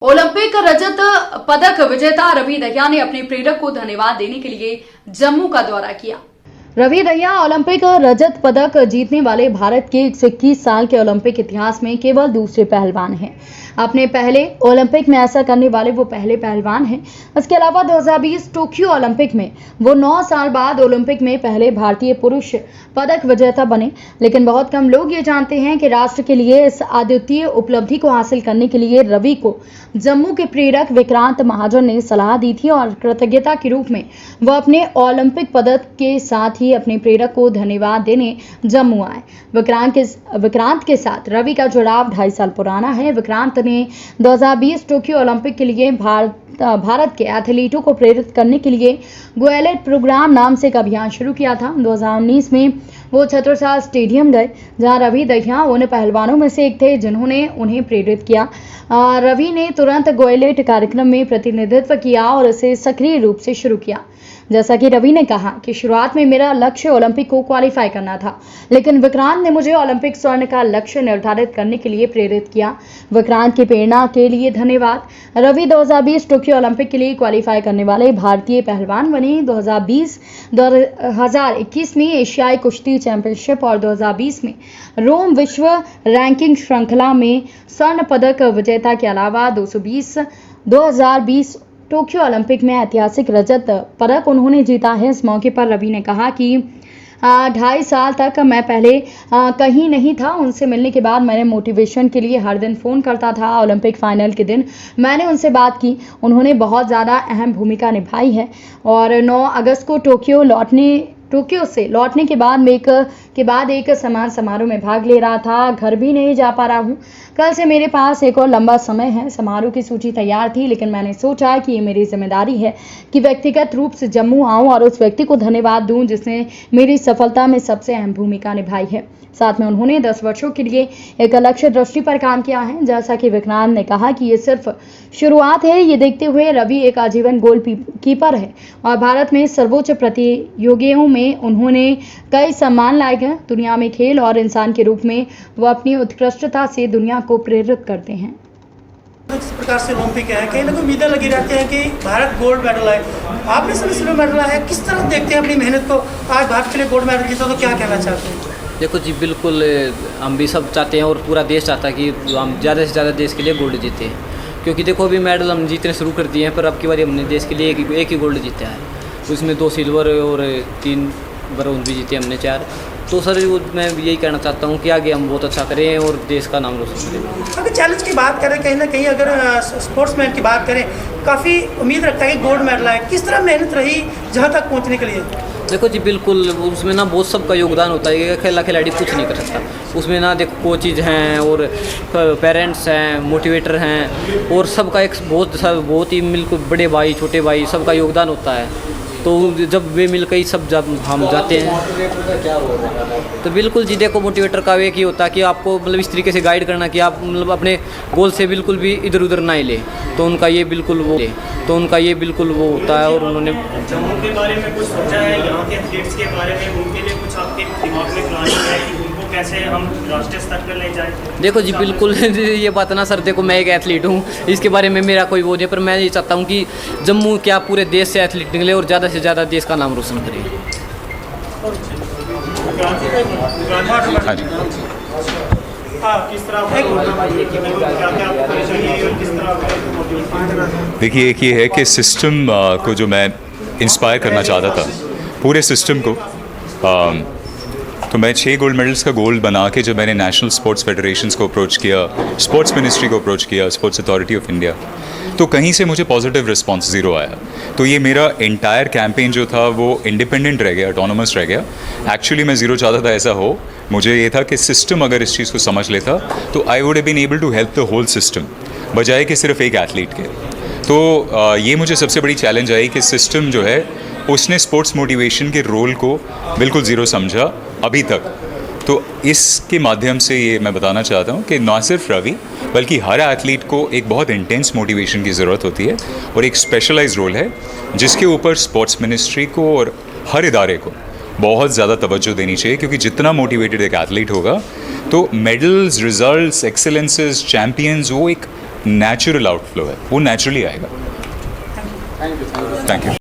Olympic रजत पदक विजेता रवि दहिया ने अपने प्रेरक को धन्यवाद देने के लिए जम्मू का दौरा किया। रवि दहिया ओलंपिक रजत पदक जीतने वाले भारत के 121 साल के ओलंपिक इतिहास में केवल दूसरे पहलवान हैं। अपने पहले ओलंपिक में ऐसा करने वाले वो पहले पहलवान हैं। इसके अलावा 2020 टोक्यो ओलंपिक में वो 9 साल बाद ओलंपिक में पहले भारतीय पुरुष पदक विजेता बने। लेकिन बहुत कम लोग ये जानते हैं कि राष्ट्र के लिए इस अद्वितीय उपलब्धि को हासिल करने के लिए रवि को जम्मू के प्रेरक विक्रांत महाजन ने सलाह दी थी और कृतज्ञता के रूप में वो अपने ओलंपिक पदक के साथ ही अपने प्रेरक को धन्यवाद देने जम्मू आए। विक्रांत के साथ रवि का जुड़ाव 2.5 साल पुराना है। विक्रांत ने 2020 टोक्यो ओलंपिक के लिए भारत के एथलीटों को प्रेरित करने के लिए गोएलेट प्रोग्राम नाम से एक अभियान शुरू किया था। 2019 में वो छत्रसाल स्टेडियम गए, जहां रवि दहिया उन पहलवानों में से एक थे जिन्होंने उन्हें प्रेरित किया। रवि ने तुरंत गोएलेट कार्यक्रम में प्रतिनिधित्व किया और इसे सक्रिय रूप से शुरू किया। जैसा कि रवि ने कहा कि शुरुआत में मेरा लक्ष्य ओलंपिक को क्वालिफाई करना था, लेकिन विक्रांत ने मुझे ओलंपिक स्वर्ण का लक्ष्य निर्धारित करने के लिए प्रेरित किया। विक्रांत की प्रेरणा के लिए धन्यवाद। रवि 2020 टोक्यो ओलंपिक के लिए क्वालिफाई करने वाले भारतीय पहलवान बने। 2021 में एशियाई कुश्ती चैंपियनशिप और 2020 में रोम विश्व रैंकिंग श्रृंखला में स्वर्ण पदक विजेता के अलावा 2020 टोक्यो ओलंपिक में ऐतिहासिक रजत पदक उन्होंने जीता है। इस मौके पर रवि ने कहा कि 2.5 साल तक मैं पहले कहीं नहीं था। उनसे मिलने के बाद मैंने मोटिवेशन के लिए हर दिन फ़ोन करता था। ओलंपिक फाइनल के दिन मैंने उनसे बात की। उन्होंने बहुत ज़्यादा अहम भूमिका निभाई है और 9 अगस्त को टोक्यो से लौटने के बाद एक सम्मान समारोह में भाग ले रहा था। घर भी नहीं जा पा रहा हूँ। कल से मेरे पास एक और लंबा समय है। समारोह की सूची तैयार थी, लेकिन मैंने सोचा कि ये मेरी जिम्मेदारी है कि व्यक्तिगत रूप से जम्मू आऊं और उस व्यक्ति को धन्यवाद दूं जिसने मेरी सफलता में सबसे अहम भूमिका निभाई है। साथ में उन्होंने 10 वर्षों के लिए एक लक्ष्य दृष्टि पर काम किया है। जैसा कि विक्रांत ने कहा कि ये सिर्फ शुरुआत है। ये देखते हुए रवि एक आजीवन गोल कीपर है और भारत में सर्वोच्च प्रतियोगियों में उन्होंने कई सम्मान लाए गए। दुनिया में खेल और इंसान के रूप में वो अपनी उत्कृष्टता से दुनिया को प्रेरित करते हैं। इस प्रकार से ओलंपिक है, कहीं ना कहीं उम्मीदें लगी रहती हैं कि भारत गोल्ड मेडल है, आपने सिल्वर मेडल है। किस तरह देखते हैं अपनी मेहनत को? आज भारत के लिए गोल्ड मेडल जीता तो क्या कहना चाहते हैं? देखो जी, बिल्कुल हम भी सब चाहते हैं और पूरा देश चाहता है कि हम ज़्यादा से ज़्यादा देश के लिए गोल्ड जीते हैं। क्योंकि देखो अभी मेडल हम जीतने शुरू कर दिए हैं, पर अब की बार हमने देश के लिए एक ही गोल्ड जीता है। उसमें 2 सिल्वर और 3 ब्रोंज भी जीते हमने 4। तो सर मैं यही कहना चाहता हूँ कि आगे हम बहुत अच्छा करें और देश का नाम रोशन करें। अगर चैलेंज की बात करें, कहीं ना कहीं अगर स्पोर्ट्समैन की बात करें, काफ़ी उम्मीद रखता है कि गोल्ड मेडल है। किस तरह मेहनत रही जहाँ तक पहुँचने के लिए? देखो जी, बिल्कुल उसमें ना बहुत सबका योगदान होता है। अकेला खिलाड़ी कुछ नहीं कर सकता। उसमें ना देखो कोचेज हैं और पेरेंट्स हैं, मोटिवेटर हैं और सबका एक बहुत ही बिल्कुल बड़े भाई छोटे भाई सबका योगदान होता है। तो जब वे मिलकर ही सब जब हम जाते हैं तो बिल्कुल जी, देखो मोटिवेटर का एक ही होता है कि आपको मतलब इस तरीके से गाइड करना कि आप मतलब अपने गोल से बिल्कुल भी इधर उधर ना ही ले। तो उनका ये बिल्कुल वो होता है। और उन्होंने जम्मू के बारे में कुछ सोचा है, यहाँ के एथलीट्स के बारे में, उनके लिए कुछ आपके दिमाग में प्लानिंग है कि उनको कैसे हम राष्ट्रीय स्तर पर ले जाएं? देखो जी, बिल्कुल ये बात ना सर, देखो मैं एक एथलीट हूँ, इसके बारे में मेरा कोई वो नहीं, पर मैं ये चाहता हूँ कि जम्मू क्या पूरे देश से एथलीट निकले और ज़्यादा से ज़्यादा देश का नाम रोशन करें। देखिए, एक ये है कि सिस्टम को जो मैं इंस्पायर करना चाहता था, पूरे सिस्टम को, तो मैं 6 गोल्ड मेडल्स का गोल बना के जब मैंने नेशनल स्पोर्ट्स फेडरेशंस को अप्रोच किया, स्पोर्ट्स मिनिस्ट्री को अप्रोच किया, स्पोर्ट्स अथॉरिटी ऑफ इंडिया, तो कहीं से मुझे पॉजिटिव रिस्पांस 0 आया। तो ये मेरा एंटायर कैंपेन जो था वो इंडिपेंडेंट रह गया, ऑटोनोमस रह गया। एक्चुअली मैं 0 चाहता था ऐसा हो। मुझे ये था कि सिस्टम अगर इस चीज़ को समझ लेता तो I would have been able to help the whole system, बजाय कि सिर्फ एक एथलीट के। तो ये मुझे सबसे बड़ी चैलेंज आई कि सिस्टम जो है उसने स्पोर्ट्स मोटिवेशन के रोल को बिल्कुल 0 समझा अभी तक। तो इसके माध्यम से ये मैं बताना चाहता हूँ कि ना सिर्फ रवि बल्कि हर एथलीट को एक बहुत इंटेंस मोटिवेशन की ज़रूरत होती है और एक स्पेशलाइज्ड रोल है जिसके ऊपर स्पोर्ट्स मिनिस्ट्री को और हर इदारे को बहुत ज़्यादा तवज्जो देनी चाहिए। क्योंकि जितना मोटिवेटेड एक एथलीट होगा तो मेडल्स, रिजल्ट्स, एक्सेलेंसेस, चैम्पियंस वो एक नेचुरल आउटफ्लो है, वो नेचुरली आएगा। Thank you.